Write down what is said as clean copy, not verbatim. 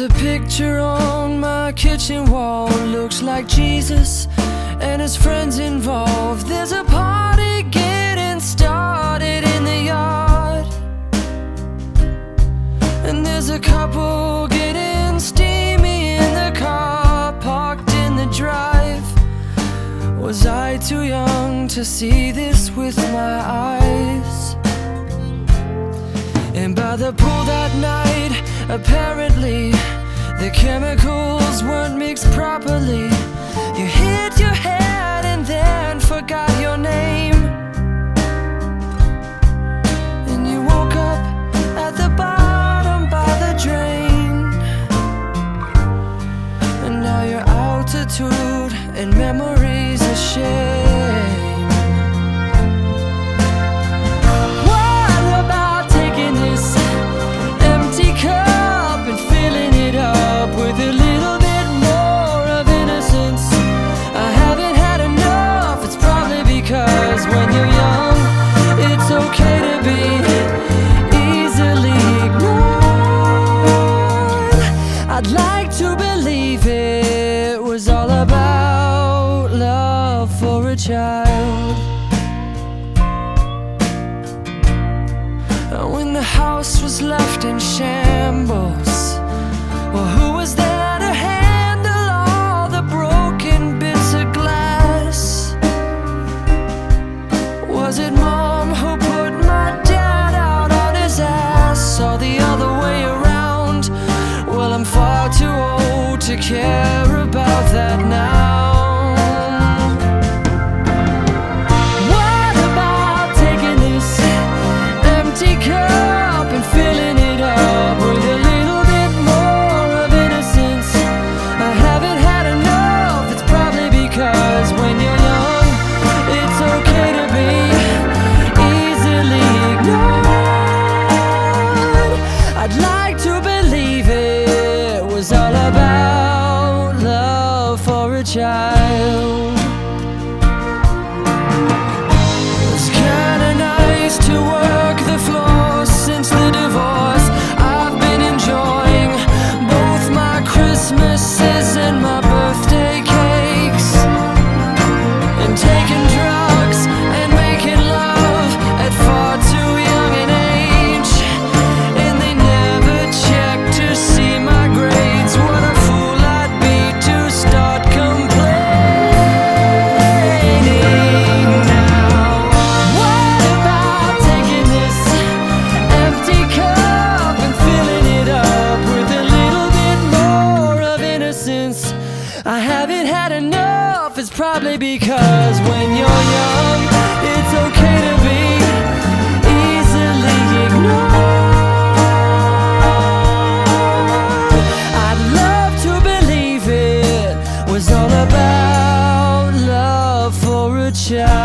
a picture on my kitchen wall. Looks like Jesus and his friends involved. There's a party getting started in the yard, and there's a couple getting steamy in the car parked in the drive. Was I too young to see this with my eyes? And by the pool that night, apparently the chemicals weren't mixed properly. You hit your head and then forgot your name, and you woke up at the bottom by the drain. And now your altitude and memories are shame. What about taking this empty cup and filling it up with a little bit more of innocence? I haven't had enough. It's probably because when you're young, it's okay to be easily ignored. I'd like to believe it was all about love for a child. When the house was left in shambles, well, who was there to handle all the broken bits of glass? Was it Mom who put my dad out on his ass, or the other way around? Well, I'm far too old to care about that now. What about taking this empty cup and filling it up with a little bit more of innocence? I haven't had enough. It's probably because when you're young, it's okay to be easily ignored. I'd like to believe it was all about love for a child. It's kinda nice to work the floor since the divorce. I've been enjoying both my Christmases and my birthday cakes, and taking drugs and making love at far too young an age. And they never checked to see my grades. What a fool I'd be to start complaining now. What about taking this empty cup and filling it up with a little bit more of innocence? I haven't had enough. It's probably because when you're young, it's okay to be easily ignored. I'd love to believe it was all about love for a child.